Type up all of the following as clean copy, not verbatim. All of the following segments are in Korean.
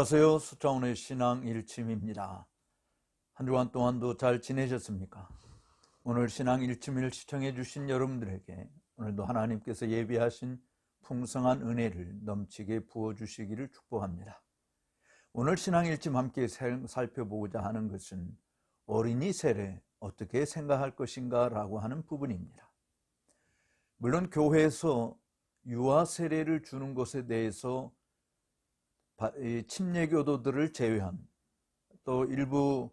안녕하세요. 수정원의 신앙 일침입니다. 한 주간 동안도 잘 지내셨습니까? 오늘 신앙 일침을 시청해 주신 여러분들에게 오늘도 하나님께서 예비하신 풍성한 은혜를 넘치게 부어주시기를 축복합니다. 오늘 신앙 일침 함께 살펴보고자 하는 것은 어린이 세례 어떻게 생각할 것인가 라고 하는 부분입니다. 물론 교회에서 유아 세례를 주는 것에 대해서 침례교도들을 제외한 또 일부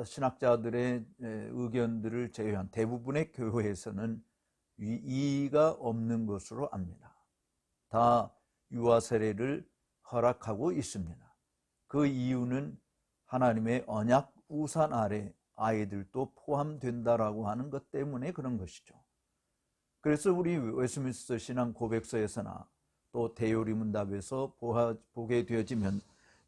신학자들의 의견들을 제외한 대부분의 교회에서는 이의가 없는 것으로 압니다. 다 유아 세례를 허락하고 있습니다. 그 이유는 하나님의 언약 우산 아래 아이들도 포함된다라고 하는 것 때문에 그런 것이죠. 그래서 우리 웨스트민스터 신앙 고백서에서나 또 대요리 문답에서 보게 되어지면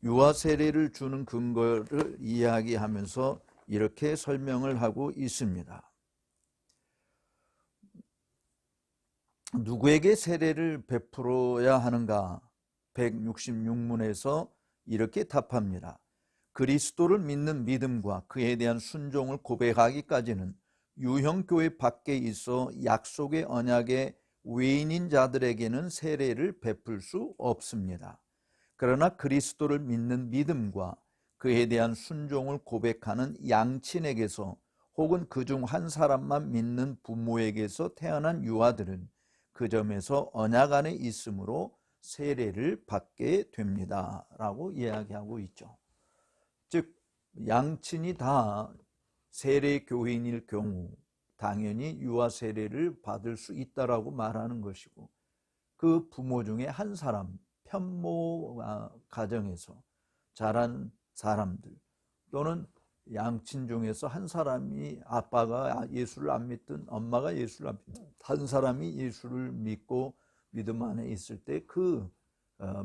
유아 세례를 주는 근거를 이야기하면서 이렇게 설명을 하고 있습니다. 누구에게 세례를 베풀어야 하는가? 166문에서 이렇게 답합니다. 그리스도를 믿는 믿음과 그에 대한 순종을 고백하기까지는 유형교회 밖에 있어 약속의 언약의 외인인 자들에게는 세례를 베풀 수 없습니다. 그러나 그리스도를 믿는 믿음과 그에 대한 순종을 고백하는 양친에게서 혹은 그중 한 사람만 믿는 부모에게서 태어난 유아들은 그 점에서 언약 안에 있으므로 세례를 받게 됩니다 라고 이야기하고 있죠. 즉 양친이 다 세례 교인일 경우 당연히 유아 세례를 받을 수 있다라고 말하는 것이고, 그 부모 중에 한 사람, 편모 가정에서 자란 사람들 또는 양친 중에서 한 사람이, 아빠가 예수를 안 믿든 엄마가 예수를 안 믿든 한 사람이 예수를 믿고 믿음 안에 있을 때 그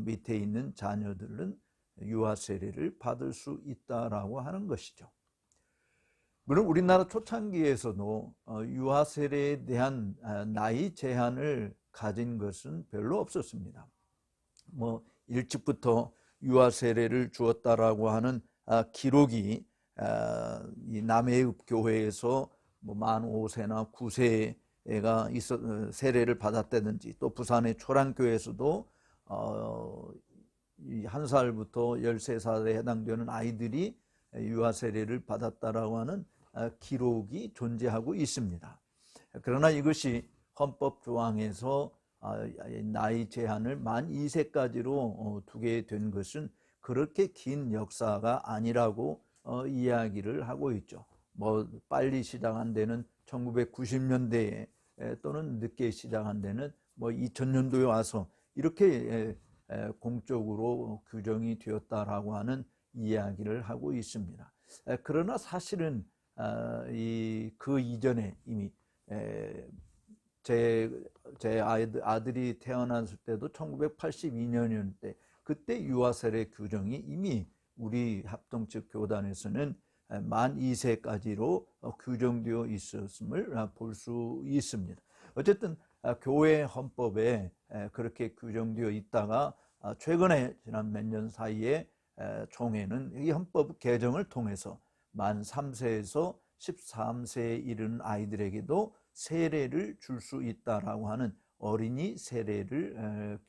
밑에 있는 자녀들은 유아 세례를 받을 수 있다라고 하는 것이죠. 물론 우리나라 초창기에서도 유아 세례에 대한 나이 제한을 가진 것은 별로 없었습니다. 일찍부터 유아 세례를 주었다라고 하는 기록이 이 남해읍 교회에서 만 5세나 9세가 세례를 받았다든지, 또 부산의 초랑교회에서도 1살부터 13살에 해당되는 아이들이 유아 세례를 받았다라고 하는 기록이 존재하고 있습니다. 그러나 이것이 헌법 조항에서 나이 제한을 만 2세까지로 두게 된 것은 그렇게 긴 역사가 아니라고 이야기를 하고 있죠. 빨리 시작한 데는 1990년대에 또는 늦게 시작한 데는 2000년도에 와서 이렇게 공적으로 규정이 되었다라고 하는 이야기를 하고 있습니다. 그러나 사실은 그 이전에 이미 제 아들이 태어났을 때도 1982년이었는데 그때 유아 세례 규정이 이미 우리 합동측 교단에서는 만 2세까지로 규정되어 있었음을 볼 수 있습니다. 어쨌든 교회 헌법에 그렇게 규정되어 있다가 최근에 지난 몇 년 사이에 총회는 이 헌법 개정을 통해서 만 3세에서 13세에 이르는 아이들에게도 세례를 줄 수 있다라고 하는 어린이 세례를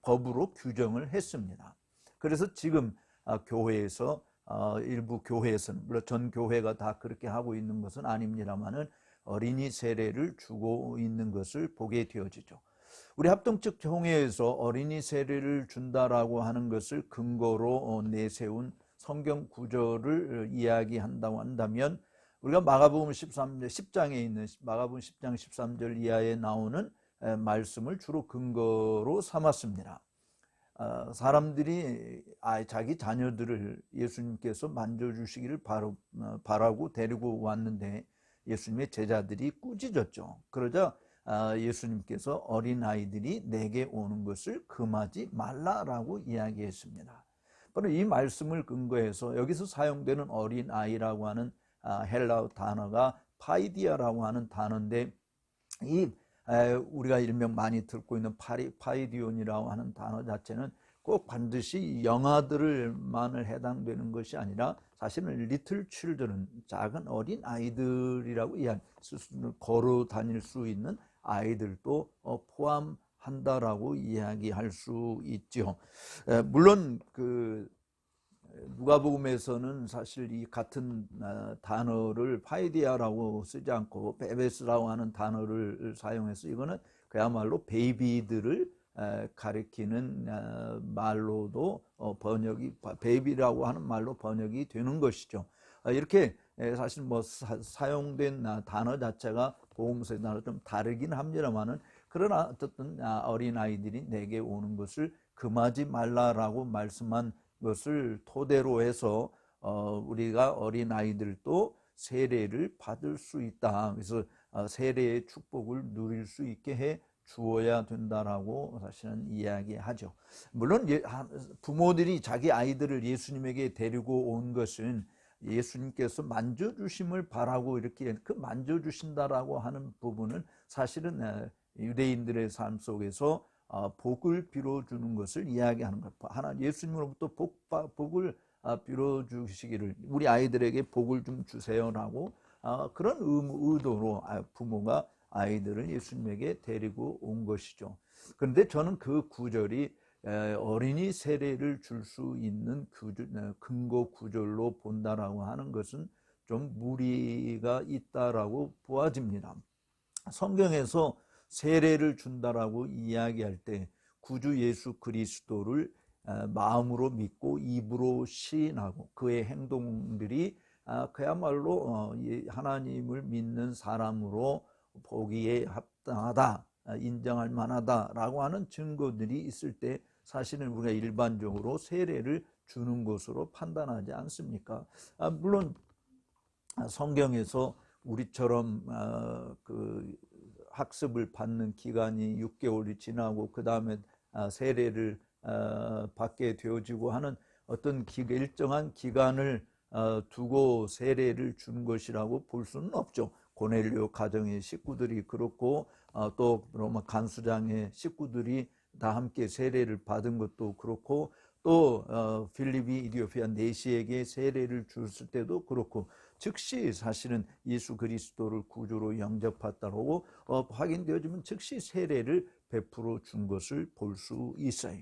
법으로 규정을 했습니다. 그래서 지금 교회에서 일부 교회에서는, 물론 전 교회가 다 그렇게 하고 있는 것은 아닙니다만은 어린이 세례를 주고 있는 것을 보게 되어지죠. 우리 합동측 총회에서 어린이 세례를 준다라고 하는 것을 근거로 내세운 성경 구절을 이야기한다고 한다면, 우리가 마가복음 10장에 있는 마가복음 10장 13절 이하에 나오는 말씀을 주로 근거로 삼았습니다. 사람들이 자기 자녀들을 예수님께서 만져주시기를 바라고 데리고 왔는데 예수님의 제자들이 꾸짖었죠. 그러자 예수님께서 어린아이들이 내게 오는 것을 금하지 말라라고 이야기했습니다. 바로 이 말씀을 근거해서 여기서 사용되는 어린아이라고 하는 헬라어 단어가 파이디아라고 하는 단어인데, 우리가 일명 많이 듣고 있는 파이디온이라고 하는 단어 자체는 꼭 반드시 영아들만을 해당되는 것이 아니라 사실은 리틀 칠드런, 작은 어린 아이들이라고 걸어 다닐 수 있는 아이들도 포함한다라고 이야기할 수 있죠. 물론 그 누가복음에서는 사실 이 같은 단어를 파이디아라고 쓰지 않고 베베스라고 하는 단어를 사용해서 이거는 그야말로 베이비들을 가리키는 말로도 번역이, 베이비라고 하는 말로 번역이 되는 것이죠. 이렇게 사실 뭐 사용된 단어 자체가 복음서의 단어 좀 다르긴 합니다만은, 그러나 어쨌든 어린아이들이 내게 오는 것을 금하지 말라라고 말씀한 것을 토대로 해서 우리가 어린아이들도 세례를 받을 수 있다. 그래서 세례의 축복을 누릴 수 있게 해 주어야 된다라고 사실은 이야기하죠. 물론 부모들이 자기 아이들을 예수님에게 데리고 온 것은 예수님께서 만져주심을 바라고 이렇게 그 만져주신다라고 하는 부분은 사실은 유대인들의 삶 속에서 복을 빌어주는 것을 이야기하는 것. 하나님 예수님으로부터 복을 빌어주시기를, 우리 아이들에게 복을 좀 주세요라고 그런 의도로 부모가 아이들을 예수님에게 데리고 온 것이죠. 그런데 저는 그 구절이 어린이 세례를 줄 수 있는 근거 구절로 본다라고 하는 것은 좀 무리가 있다라고 보아집니다. 성경에서 세례를 준다라고 이야기할 때 구주 예수 그리스도를 마음으로 믿고 입으로 시인하고 그의 행동들이 그야말로 하나님을 믿는 사람으로 보기에 합당하다, 인정할 만하다라고 하는 증거들이 있을 때 사실은 우리가 일반적으로 세례를 주는 것으로 판단하지 않습니까? 물론 성경에서 우리처럼 그 학습을 받는 기간이 6개월이 지나고 그 다음에 세례를 받게 되어지고 하는 어떤 일정한 기간을 두고 세례를 준 것이라고 볼 수는 없죠. 고넬료 가정의 식구들이 그렇고 또 로마 간수장의 식구들이 다 함께 세례를 받은 것도 그렇고, 또 필립이 이디오피아 내시에게 세례를 줬을 때도 그렇고, 즉시 사실은 예수 그리스도를 구주로 영접했다고 확인되어지면 즉시 세례를 베풀어 준 것을 볼 수 있어요.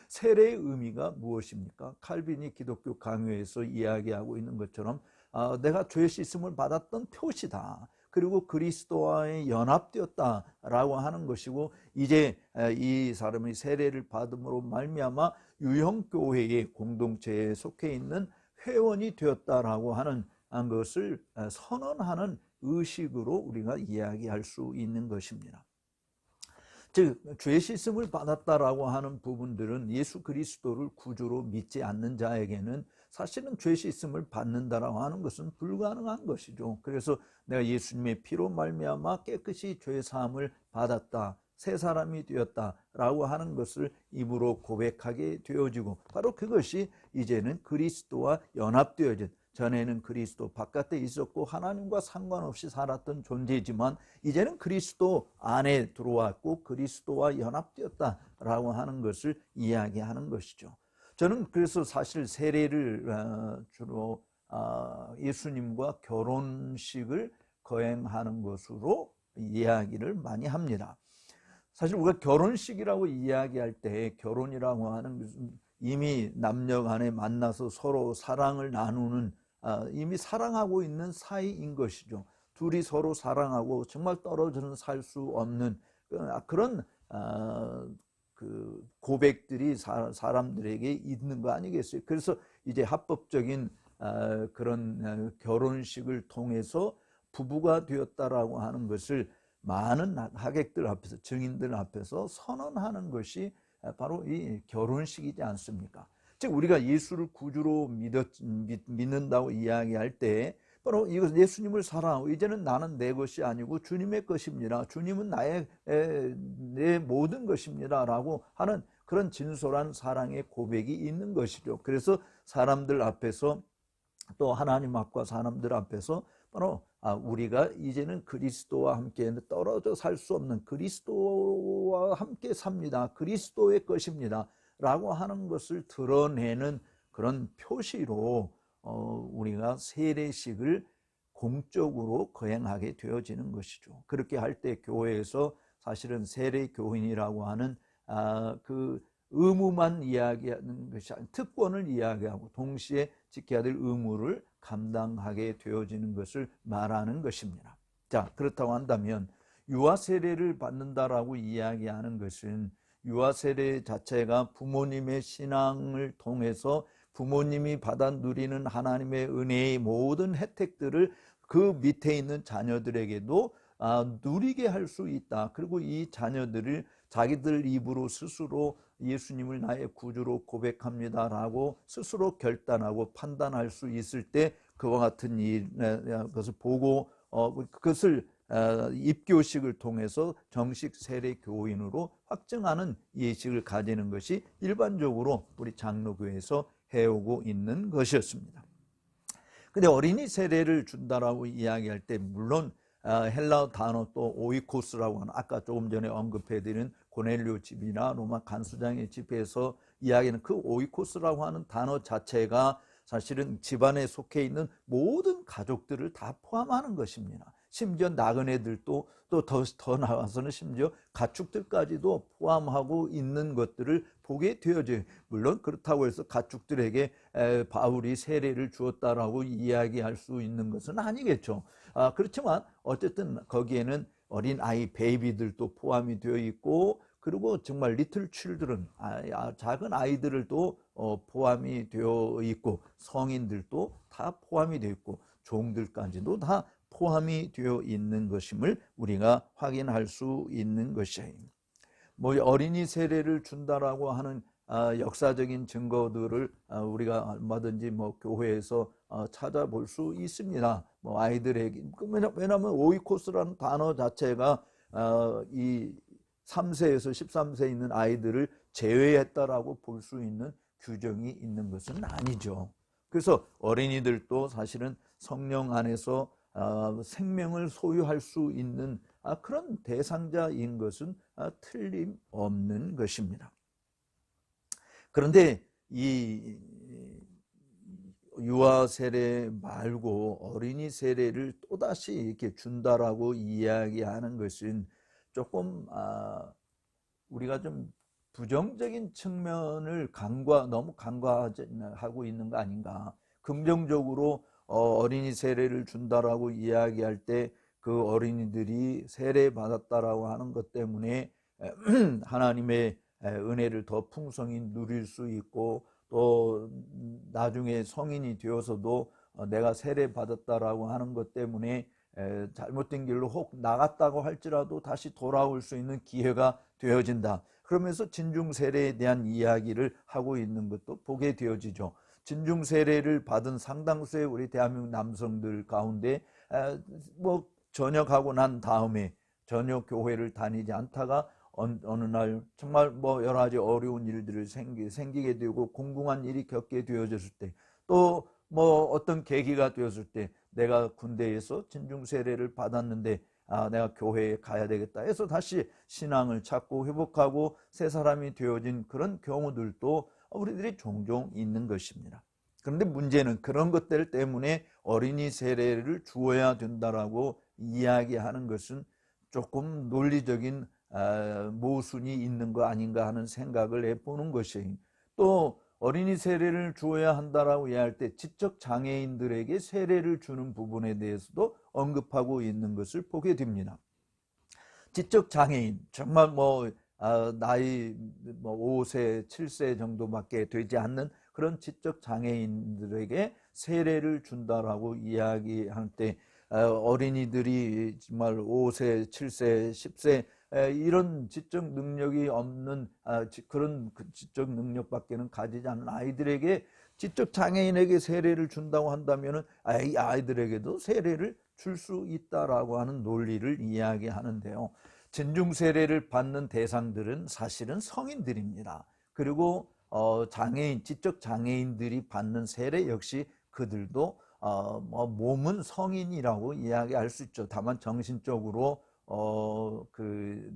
세례의 의미가 무엇입니까? 칼빈이 기독교 강요에서 이야기하고 있는 것처럼 내가 죄 씻음을 받았던 표시다. 그리고 그리스도와의 연합되었다라고 하는 것이고, 이제 이 사람이 세례를 받음으로 말미암아 유형교회의 공동체에 속해 있는 회원이 되었다라고 하는 것을 선언하는 의식으로 우리가 이야기할 수 있는 것입니다. 즉, 죄 씻음을 받았다라고 하는 부분들은 예수 그리스도를 구주로 믿지 않는 자에게는 사실은 죄 씻음을 받는다라고 하는 것은 불가능한 것이죠. 그래서 내가 예수님의 피로 말미암아 깨끗이 죄 사함을 받았다, 새 사람이 되었다라고 하는 것을 입으로 고백하게 되어지고, 바로 그것이 이제는 그리스도와 연합되어진, 전에는 그리스도 바깥에 있었고 하나님과 상관없이 살았던 존재지만 이제는 그리스도 안에 들어왔고 그리스도와 연합되었다라고 하는 것을 이야기하는 것이죠. 저는 그래서 사실 세례를 주로 예수님과 결혼식을 거행하는 것으로 이야기를 많이 합니다. 사실 우리가 결혼식이라고 이야기할 때 결혼이라고 하는 것은 이미 남녀 간에 만나서 서로 사랑을 나누는, 이미 사랑하고 있는 사이인 것이죠. 둘이 서로 사랑하고 정말 떨어져는 살 수 없는 그런 그 고백들이 사람들에게 있는 거 아니겠어요? 그래서 이제 합법적인 그런 결혼식을 통해서 부부가 되었다라고 하는 것을 많은 하객들 앞에서, 증인들 앞에서 선언하는 것이 바로 이 결혼식이지 않습니까? 즉 우리가 예수를 구주로 믿는다고 이야기할 때 바로 이것, 예수님을 사랑하고 이제는 나는 내 것이 아니고 주님의 것입니다, 주님은 내 모든 것입니다 라고 하는 그런 진솔한 사랑의 고백이 있는 것이죠. 그래서 사람들 앞에서, 또 하나님 앞과 사람들 앞에서 바로 우리가 이제는 그리스도와 함께 떨어져 살 수 없는, 그리스도와 함께 삽니다, 그리스도의 것입니다 라고 하는 것을 드러내는 그런 표시로 우리가 세례식을 공적으로 거행하게 되어지는 것이죠. 그렇게 할 때 교회에서 사실은 세례 교인이라고 하는 그 의무만 이야기하는 것이 아니라 특권을 이야기하고 동시에 지켜야 될 의무를 감당하게 되어지는 것을 말하는 것입니다. 자, 그렇다고 한다면 유아 세례를 받는다라고 이야기하는 것은 유아 세례 자체가 부모님의 신앙을 통해서 부모님이 받아 누리는 하나님의 은혜의 모든 혜택들을 그 밑에 있는 자녀들에게도 누리게 할 수 있다. 그리고 이 자녀들을 자기들 입으로 스스로 예수님을 나의 구주로 고백합니다라고 스스로 결단하고 판단할 수 있을 때 그와 같은 것을 보고 그것을 입교식을 통해서 정식 세례 교인으로 확증하는 예식을 가지는 것이 일반적으로 우리 장로교에서 해오고 있는 것이었습니다. 근데 어린이 세례를 준다라고 이야기할 때 물론 헬라어 단어 또 오이코스라고 하는 아까 조금 전에 언급해드린 고넬료 집이나 로마 간수장의 집에서 이야기하는 그 오이코스라고 하는 단어 자체가 사실은 집안에 속해 있는 모든 가족들을 다 포함하는 것입니다. 심지어 나그네들도 또 더 나와서는 심지어 가축들까지도 포함하고 있는 것들을 보게 되어져요. 물론 그렇다고 해서 가축들에게 바울이 세례를 주었다라고 이야기할 수 있는 것은 아니겠죠. 그렇지만 어쨌든 거기에는 어린 아이 베이비들도 포함이 되어 있고 그리고 정말 리틀 칠드런 작은 아이들도 포함이 되어 있고 성인들도 다 포함이 되어 있고 종들까지도 다 포함이 되어 있는 것임을 우리가 확인할 수 있는 것이에요. 뭐 어린이 세례를 준다라고 하는 역사적인 증거들을 우리가 얼마든지 뭐 교회에서 찾아볼 수 있습니다. 뭐 아이들에게 왜냐하면 오이코스라는 단어 자체가 이 3세에서 13세 있는 아이들을 제외했다라고 볼 수 있는 규정이 있는 것은 아니죠. 그래서 어린이들도 사실은 성령 안에서 생명을 소유할 수 있는 그런 대상자인 것은 틀림없는 것입니다. 그런데 이 유아 세례 말고 어린이 세례를 또다시 이렇게 준다라고 이야기하는 것은 조금 우리가 좀 부정적인 측면을 너무 간과하고 있는 거 아닌가. 긍정적으로 어린이 세례를 준다라고 이야기할 때 그 어린이들이 세례 받았다라고 하는 것 때문에 하나님의 은혜를 더 풍성히 누릴 수 있고 또 나중에 성인이 되어서도 내가 세례 받았다라고 하는 것 때문에 잘못된 길로 혹 나갔다고 할지라도 다시 돌아올 수 있는 기회가 되어진다. 그러면서 진중 세례에 대한 이야기를 하고 있는 것도 보게 되어지죠. 진중 세례를 받은 상당수의 우리 대한민국 남성들 가운데 뭐 전역하고 난 다음에 전혀 교회를 다니지 않다가 어느 날 정말 뭐 여러 가지 어려운 일들을 생기게 되고 공공한 일이 겪게 되어졌을 때 또 뭐 어떤 계기가 되었을 때 내가 군대에서 진중 세례를 받았는데 내가 교회에 가야 되겠다 해서 다시 신앙을 찾고 회복하고 새 사람이 되어진 그런 경우들도 우리들이 종종 있는 것입니다. 그런데 문제는 그런 것들 때문에 어린이 세례를 주어야 된다라고 이야기하는 것은 조금 논리적인 모순이 있는 거 아닌가 하는 생각을 해보는 것이에요. 또 어린이 세례를 주어야 한다라고 이야기할 때 지적 장애인들에게 세례를 주는 부분에 대해서도 언급하고 있는 것을 보게 됩니다. 지적 장애인 정말 뭐 나이 뭐 5세, 7세 정도밖에 되지 않는 그런 지적 장애인들에게 세례를 준다라고 이야기할 때 어린이들이 정말 5세, 7세, 10세 이런 지적 능력이 없는 그런 지적 능력밖에는 가지지 않는 아이들에게 지적 장애인에게 세례를 준다고 한다면 이 아이들에게도 세례를 줄 수 있다라고 하는 논리를 이야기하는데요. 진중 세례를 받는 대상들은 사실은 성인들입니다. 그리고 지적 장애인들이 받는 세례 역시 그들도 몸은 성인이라고 이야기할 수 있죠. 다만 정신적으로 그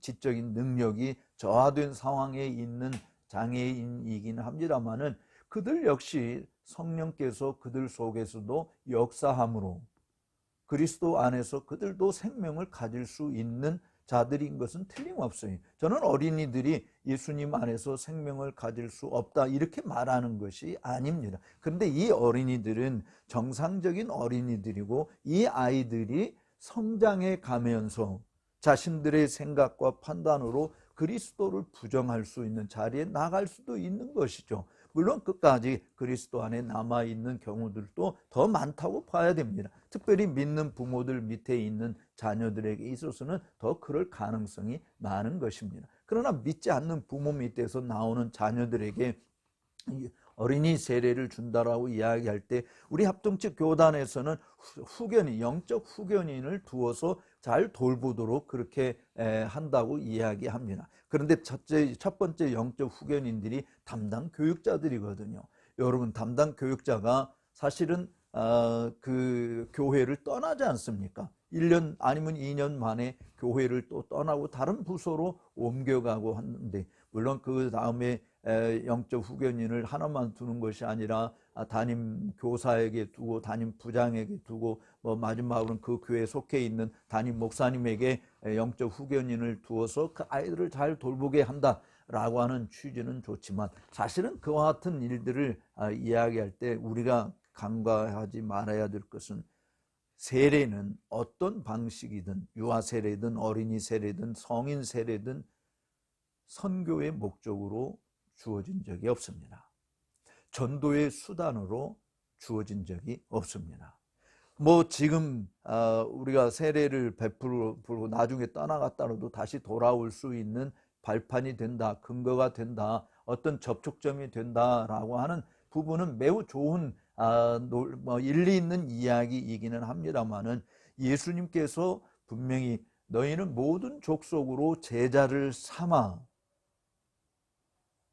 지적인 능력이 저하된 상황에 있는 장애인이긴 합니다만은 그들 역시 성령께서 그들 속에서도 역사함으로 그리스도 안에서 그들도 생명을 가질 수 있는 자들인 것은 틀림없어요. 저는 어린이들이 예수님 안에서 생명을 가질 수 없다 이렇게 말하는 것이 아닙니다. 그런데 이 어린이들은 정상적인 어린이들이고 이 아이들이 성장해 가면서 자신들의 생각과 판단으로 그리스도를 부정할 수 있는 자리에 나갈 수도 있는 것이죠. 물론 끝까지 그리스도 안에 남아있는 경우들도 더 많다고 봐야 됩니다. 특별히 믿는 부모들 밑에 있는 자녀들에게 있어서는 더 그럴 가능성이 많은 것입니다. 그러나 믿지 않는 부모 밑에서 나오는 자녀들에게 어린이 세례를 준다라고 이야기할 때 우리 합동측 교단에서는 후견인, 영적 후견인을 두어서 잘 돌보도록 그렇게 한다고 이야기합니다. 그런데 첫 번째 영적 후견인들이 담당 교육자들이거든요. 여러분, 담당 교육자가 사실은 그 교회를 떠나지 않습니까? 1년 아니면 2년 만에 교회를 또 떠나고 다른 부서로 옮겨가고 하는데, 물론 그 다음에 영적 후견인을 하나만 두는 것이 아니라 담임 교사에게 두고 담임 부장에게 두고 마지막으로는 그 교회에 속해 있는 담임 목사님에게 영적 후견인을 두어서 그 아이들을 잘 돌보게 한다라고 하는 취지는 좋지만, 사실은 그와 같은 일들을 이야기할 때 우리가 간과하지 말아야 될 것은, 세례는 어떤 방식이든 유아 세례든 어린이 세례든 성인 세례든 선교의 목적으로 주어진 적이 없습니다. 전도의 수단으로 주어진 적이 없습니다. 지금 우리가 세례를 베풀고 나중에 떠나갔다가도 다시 돌아올 수 있는 발판이 된다, 근거가 된다, 어떤 접촉점이 된다라고 하는 부분은 매우 좋은 일리 있는 이야기이기는 합니다만은, 예수님께서 분명히 너희는 모든 족속으로 제자를 삼아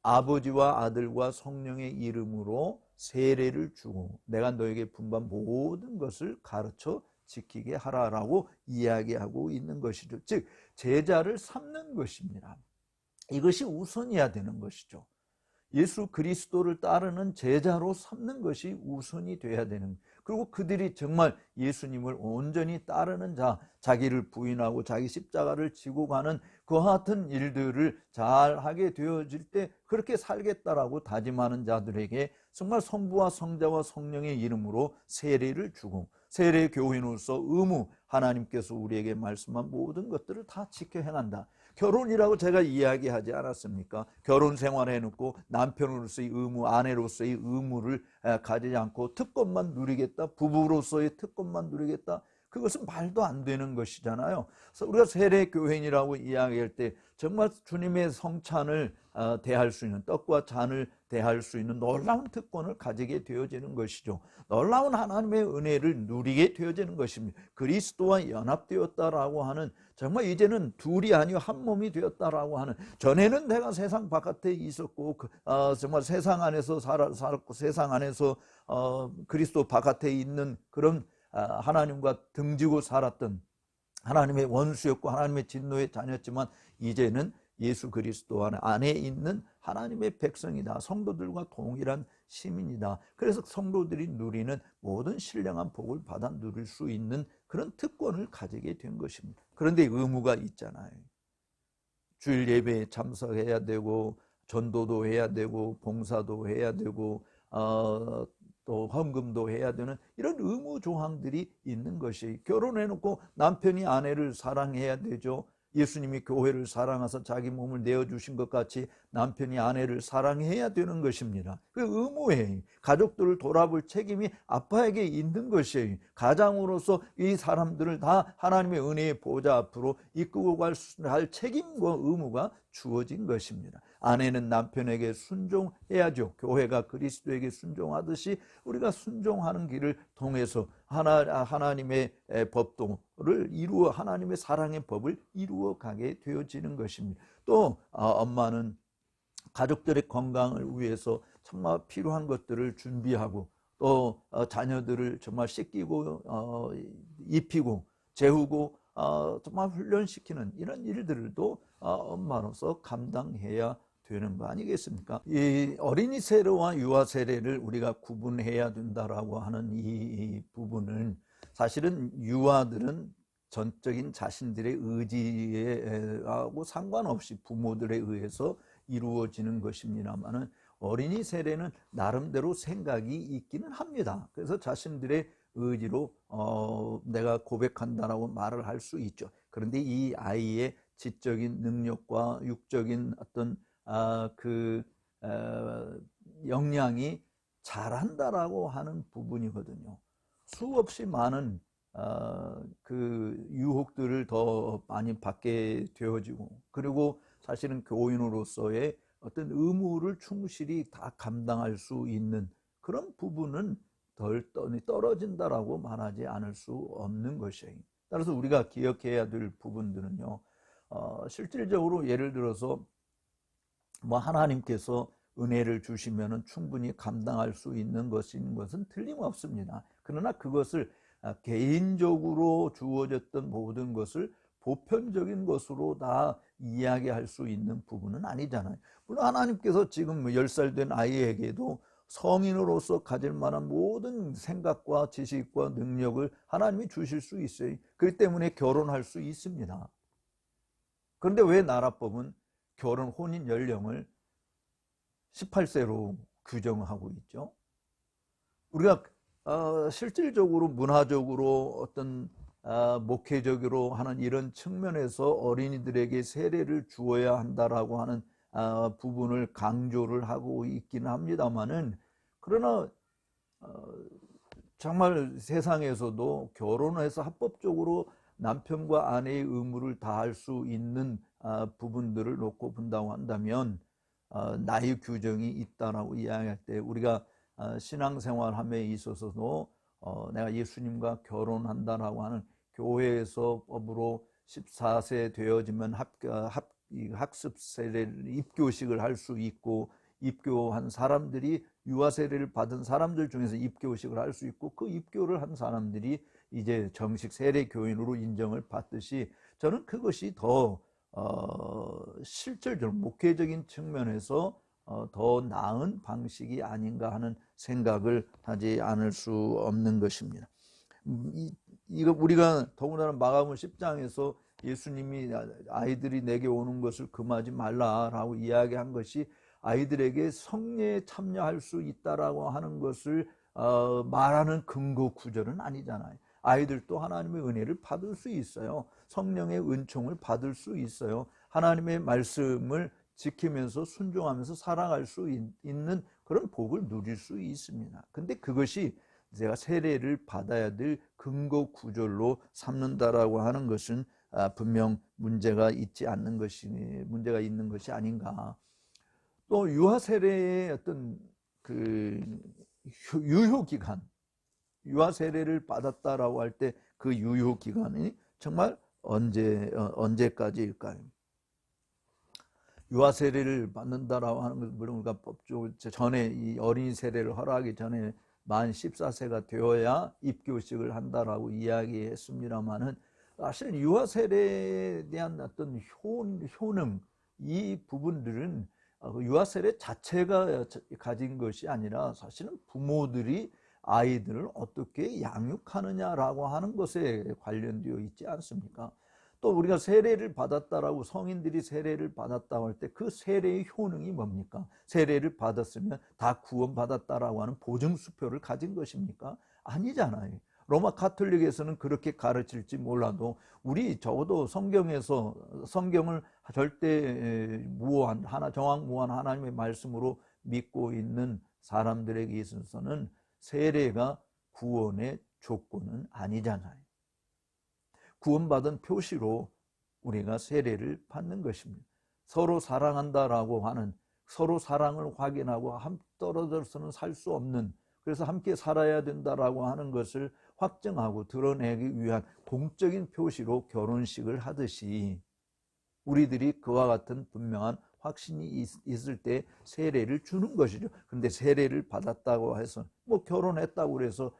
아버지와 아들과 성령의 이름으로 세례를 주고 내가 너에게 분부한 모든 것을 가르쳐 지키게 하라라고 이야기하고 있는 것이죠. 즉 제자를 삼는 것입니다. 이것이 우선이어야 되는 것이죠. 예수 그리스도를 따르는 제자로 삼는 것이 우선이 돼야 되는, 그리고 그들이 정말 예수님을 온전히 따르는 자, 자기를 부인하고 자기 십자가를 지고 가는 그와 같은 일들을 잘 하게 되어질 때 그렇게 살겠다라고 다짐하는 자들에게 정말 성부와 성자와 성령의 이름으로 세례를 주고, 세례 교인으로서 의무, 하나님께서 우리에게 말씀한 모든 것들을 다 지켜 행한다. 결혼이라고 제가 이야기하지 않았습니까? 결혼 생활해놓고 남편으로서의 의무, 아내로서의 의무를 가지지 않고 특권만 누리겠다, 부부로서의 특권만 누리겠다, 그것은 말도 안 되는 것이잖아요. 그래서 우리가 세례교인이라고 이야기할 때 정말 주님의 성찬을 대할 수 있는, 떡과 잔을 대할 수 있는 놀라운 특권을 가지게 되어지는 것이죠. 놀라운 하나님의 은혜를 누리게 되어지는 것입니다. 그리스도와 연합되었다라고 하는, 정말 이제는 둘이 아니고 한 몸이 되었다라고 하는, 전에는 내가 세상 바깥에 있었고 정말 세상 안에서 살았고 세상 안에서 그리스도 바깥에 있는 그런 하나님과 등지고 살았던 하나님의 원수였고 하나님의 진노의 자녀였지만, 이제는 예수 그리스도 안에 있는 하나님의 백성이다, 성도들과 동일한 시민이다. 그래서 성도들이 누리는 모든 신령한 복을 받아 누릴 수 있는 그런 특권을 가지게 된 것입니다. 그런데 의무가 있잖아요. 주일 예배에 참석해야 되고, 전도도 해야 되고, 봉사도 해야 되고, 또 헌금도 해야 되는 이런 의무 조항들이 있는 것이, 결혼해놓고 남편이 아내를 사랑해야 되죠. 예수님이 교회를 사랑하사 자기 몸을 내어주신 것 같이 남편이 아내를 사랑해야 되는 것입니다. 그 의무예요. 가족들을 돌아볼 책임이 아빠에게 있는 것이에요. 가장으로서 이 사람들을 다 하나님의 은혜의 보좌 앞으로 이끌고 갈 책임과 의무가 주어진 것입니다. 아내는 남편에게 순종해야죠. 교회가 그리스도에게 순종하듯이 우리가 순종하는 길을 통해서 하나님의 법도를 이루어, 하나님의 사랑의 법을 이루어 가게 되어지는 것입니다. 또 엄마는 가족들의 건강을 위해서 정말 필요한 것들을 준비하고, 또 자녀들을 정말 씻기고 입히고 재우고 정말 훈련시키는 이런 일들도 엄마로서 감당해야 되는 거 아니겠습니까? 이 어린이 세례와 유아 세례를 우리가 구분해야 된다라고 하는 이 부분은 사실은 유아들은 전적인 자신들의 의지에 하고 상관없이 부모들에 의해서 이루어지는 것입니다만은 어린이 세례는 나름대로 생각이 있기는 합니다. 그래서 자신들의 의지로 내가 고백한다라고 말을 할 수 있죠. 그런데 이 아이의 지적인 능력과 육적인 어떤 역량이 잘한다라고 하는 부분이거든요. 수없이 많은 그 유혹들을 더 많이 받게 되어지고, 그리고 사실은 교인으로서의 어떤 의무를 충실히 다 감당할 수 있는 그런 부분은 덜 떨어진다라고 말하지 않을 수 없는 것이에요. 따라서 우리가 기억해야 될 부분들은요, 실질적으로 예를 들어서 뭐 하나님께서 은혜를 주시면은 충분히 감당할 수 있는 것은 틀림없습니다. 그러나 그것을 개인적으로 주어졌던 모든 것을 보편적인 것으로 다 이야기할 수 있는 부분은 아니잖아요. 물론 하나님께서 지금 10살 된 아이에게도 성인으로서 가질 만한 모든 생각과 지식과 능력을 하나님이 주실 수 있어요. 그렇기 때문에 결혼할 수 있습니다. 그런데 왜 나라법은 결혼 혼인 연령을 18세로 규정하고 있죠? 우리가 실질적으로 문화적으로 어떤 목회적으로 하는 이런 측면에서 어린이들에게 세례를 주어야 한다라고 하는 부분을 강조를 하고 있기는 합니다만은, 그러나 정말 세상에서도 결혼해서 합법적으로 남편과 아내의 의무를 다할 수 있는 부분들을 놓고 본다고 한다면 나이 규정이 있다라고 이야기할 때 우리가 신앙생활함에 있어서도 내가 예수님과 결혼한다라고 하는 교회에서 법으로 14세 되어지면 학습 세례를 입교식을 할 수 있고, 입교한 사람들이 유아 세례를 받은 사람들 중에서 입교식을 할 수 있고, 그 입교를 한 사람들이 이제 정식 세례 교인으로 인정을 받듯이, 저는 그것이 더 실질적으로 목회적인 측면에서 더 나은 방식이 아닌가 하는 생각을 하지 않을 수 없는 것입니다. 이거 우리가 더군다나 마가복음 10장에서 예수님이 아이들이 내게 오는 것을 금하지 말라라고 이야기한 것이 아이들에게 성례에 참여할 수 있다라고 하는 것을 말하는 근거 구절은 아니잖아요. 아이들도 하나님의 은혜를 받을 수 있어요. 성령의 은총을 받을 수 있어요. 하나님의 말씀을 지키면서 순종하면서 살아갈 수 있는 그런 복을 누릴 수 있습니다. 근데 그것이 제가 세례를 받아야 될 근거 구절로 삼는다라고 하는 것은 분명 문제가 있는 것이 아닌가. 또 유아 세례의 어떤 그 유효 기간, 유아 세례를 받았다라고 할 때 그 유효 기간이 정말 언제까지일까요? 유아 세례를 받는다라고 하는 것은 물론 우리가 법적으로 전에 이 어린이 세례를 허락하기 전에 만 14세가 되어야 입교식을 한다라고 이야기했습니다만은, 사실 유아 세례에 대한 어떤 효능, 이 부분들은 유아 세례 자체가 가진 것이 아니라 사실은 부모들이 아이들을 어떻게 양육하느냐라고 하는 것에 관련되어 있지 않습니까? 또 우리가 세례를 받았다라고, 성인들이 세례를 받았다고 할 때 그 세례의 효능이 뭡니까? 세례를 받았으면 다 구원받았다라고 하는 보증수표를 가진 것입니까? 아니잖아요. 로마 가톨릭에서는 그렇게 가르칠지 몰라도 우리 적어도 성경에서 성경을 절대 무한 정확무한 하나님의 말씀으로 믿고 있는 사람들에게 있어서는 세례가 구원의 조건은 아니잖아요. 구원받은 표시로 우리가 세례를 받는 것입니다. 서로 사랑한다라고 하는, 서로 사랑을 확인하고 떨어져서는 살 수 없는, 그래서 함께 살아야 된다라고 하는 것을 확증하고 드러내기 위한 공적인 표시로 결혼식을 하듯이 우리들이 그와 같은 분명한 확신이 있을 때 세례를 주는 것이죠. 그런데 세례를 받았다고 해서 뭐 결혼했다고 그래서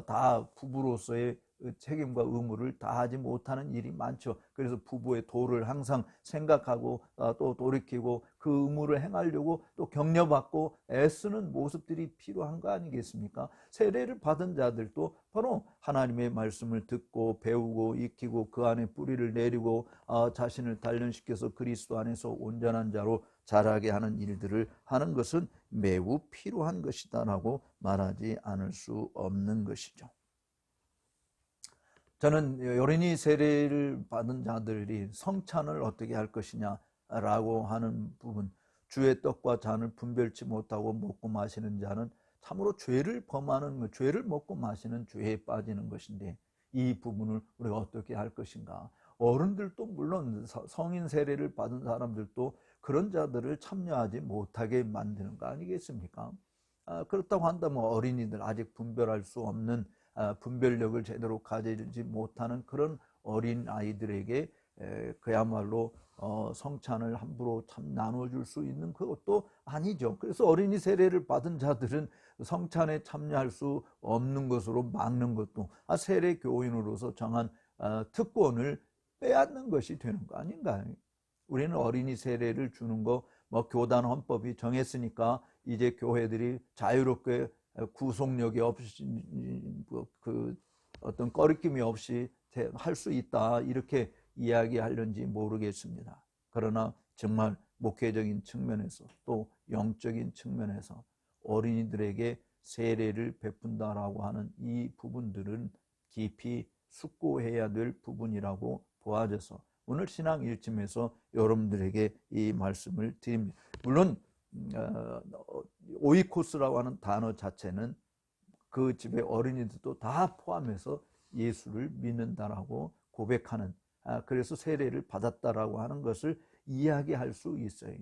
다 부부로서의 책임과 의무를 다하지 못하는 일이 많죠. 그래서 부부의 도를 항상 생각하고 또 돌이키고 그 의무를 행하려고 또 격려받고 애쓰는 모습들이 필요한 거 아니겠습니까? 세례를 받은 자들도 바로 하나님의 말씀을 듣고 배우고 익히고 그 안에 뿌리를 내리고 자신을 단련시켜서 그리스도 안에서 온전한 자로 자라게 하는 일들을 하는 것은 매우 필요한 것이다라고 말하지 않을 수 없는 것이죠. 저는 어린이 세례를 받은 자들이 성찬을 어떻게 할 것이냐라고 하는 부분, 주의 떡과 잔을 분별치 못하고 먹고 마시는 자는 참으로 죄를 범하는 것, 죄를 먹고 마시는 죄에 빠지는 것인데 이 부분을 우리가 어떻게 할 것인가. 어른들도 물론 성인 세례를 받은 사람들도 그런 자들을 참여하지 못하게 만드는 거 아니겠습니까? 그렇다고 한다면 어린이들, 아직 분별할 수 없는 분별력을 제대로 가지지 못하는 그런 어린 아이들에게 그야말로 성찬을 함부로 참 나눠줄 수 있는 그것도 아니죠. 그래서 어린이 세례를 받은 자들은 성찬에 참여할 수 없는 것으로 막는 것도 세례 교인으로서 정한 특권을 빼앗는 것이 되는 거 아닌가요? 우리는 어린이 세례를 주는 거 교단 헌법이 정했으니까 이제 교회들이 자유롭게 구속력이 없이 그 어떤 꺼리낌이 없이 할 수 있다 이렇게 이야기하려는지 모르겠습니다. 그러나 정말 목회적인 측면에서 또 영적인 측면에서 어린이들에게 세례를 베푼다라고 하는 이 부분들은 깊이 숙고해야 될 부분이라고 보아져서 오늘 신앙 일침에서 여러분들에게 이 말씀을 드립니다. 물론 오이코스라고 하는 단어 자체는 그 집의 어린이들도 다 포함해서 예수를 믿는다라고 고백하는, 그래서 세례를 받았다라고 하는 것을 이야기할 수 있어요.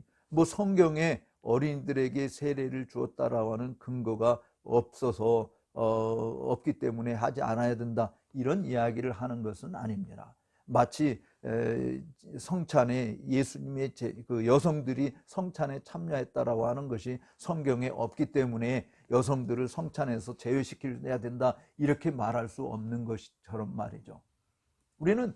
성경에 어린이들에게 세례를 주었다라고 하는 근거가 없어서 없기 때문에 하지 않아야 된다 이런 이야기를 하는 것은 아닙니다. 마치 성찬에 예수님의 그 여성들이 성찬에 참여했다라고 하는 것이 성경에 없기 때문에 여성들을 성찬에서 제외시켜야 된다 이렇게 말할 수 없는 것처럼 말이죠. 우리는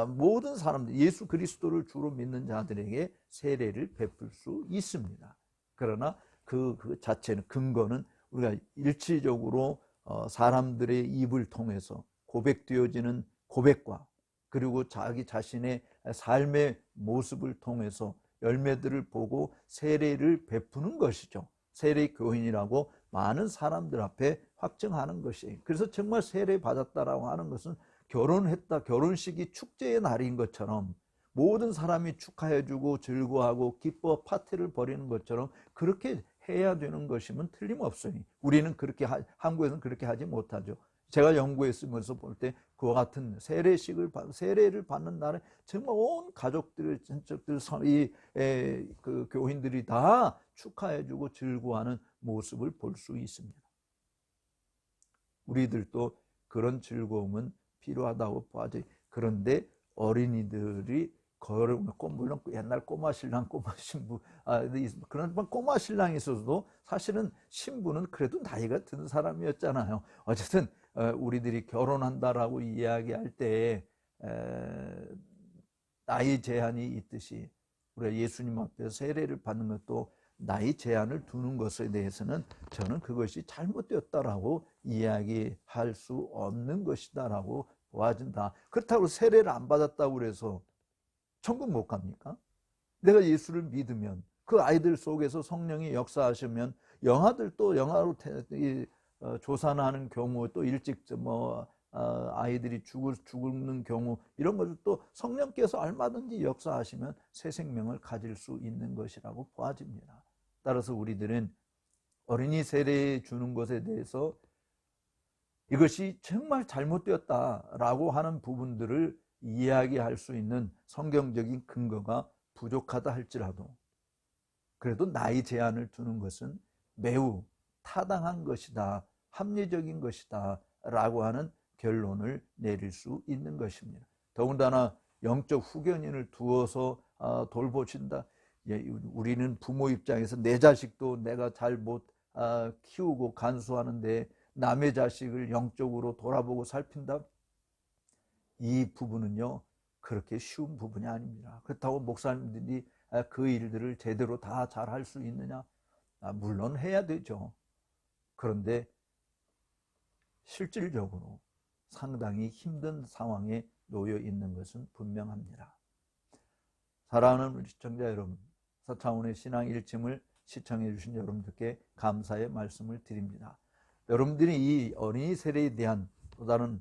모든 사람들, 예수 그리스도를 주로 믿는 자들에게 세례를 베풀 수 있습니다. 그러나 그 자체는, 근거는 우리가 일치적으로 사람들의 입을 통해서 고백되어지는 고백과 그리고 자기 자신의 삶의 모습을 통해서 열매들을 보고 세례를 베푸는 것이죠. 세례 교인이라고 많은 사람들 앞에 확증하는 것이에요. 그래서 정말 세례 받았다라고 하는 것은 결혼했다, 결혼식이 축제의 날인 것처럼 모든 사람이 축하해주고 즐거워하고 기뻐 파티를 벌이는 것처럼 그렇게 해야 되는 것이면 틀림없어요. 우리는 그렇게 한국에서는 그렇게 하지 못하죠. 제가 연구에 쓰면서 볼 때 그와 같은 세례를 받는 날에 정말 온 가족들, 친척들, 그 교인들이 다 축하해주고 즐거워하는 모습을 볼 수 있습니다. 우리들도 그런 즐거움은 필요하다고 봐야지. 그런데 어린이들이 물론 옛날 꼬마 신랑, 꼬마 신부, 그런 꼬마 신랑이 있어도 사실은 신부는 그래도 나이가 든 사람이었잖아요. 어쨌든 우리들이 결혼한다라고 이야기할 때 나이 제한이 있듯이 우리가 예수님 앞에서 세례를 받는 것도 나이 제한을 두는 것에 대해서는 저는 그것이 잘못되었다라고 이야기할 수 없는 것이다라고 보아진다. 그렇다고 세례를 안 받았다고 해서 천국 못 갑니까? 내가 예수를 믿으면 그 아이들 속에서 성령이 역사하시면 영아들도 영아로 조산하는 경우, 또 일찍 아이들이 죽는 경우, 이런 것을 또 성령께서 얼마든지 역사하시면 새 생명을 가질 수 있는 것이라고 보아집니다. 따라서 우리들은 어린이 세례 주는 것에 대해서 이것이 정말 잘못되었다라고 하는 부분들을 이야기할 수 있는 성경적인 근거가 부족하다 할지라도 그래도 나이 제한을 두는 것은 매우 타당한 것이다, 합리적인 것이다 라고 하는 결론을 내릴 수 있는 것입니다. 더군다나 영적 후견인을 두어서 돌보신다. 우리는 부모 입장에서 내 자식도 내가 잘 못 키우고 간수하는데 남의 자식을 영적으로 돌아보고 살핀다. 이 부분은요 그렇게 쉬운 부분이 아닙니다. 그렇다고 목사님들이 그 일들을 제대로 다 잘할 수 있느냐? 물론 해야 되죠. 그런데 실질적으로 상당히 힘든 상황에 놓여 있는 것은 분명합니다. 사랑하는 우리 시청자 여러분, 서창훈의 신앙 일침을 시청해 주신 여러분들께 감사의 말씀을 드립니다. 여러분들이 이 어린이 세례에 대한 또 다른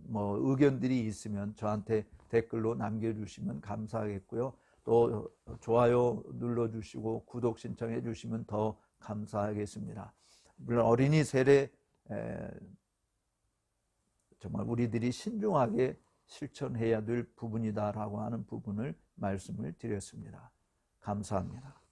의견들이 있으면 저한테 댓글로 남겨주시면 감사하겠고요. 또 좋아요 눌러주시고 구독 신청해 주시면 더 감사하겠습니다. 물론 어린이 세례 정말 우리들이 신중하게 실천해야 될 부분이다라고 하는 부분을 말씀을 드렸습니다. 감사합니다.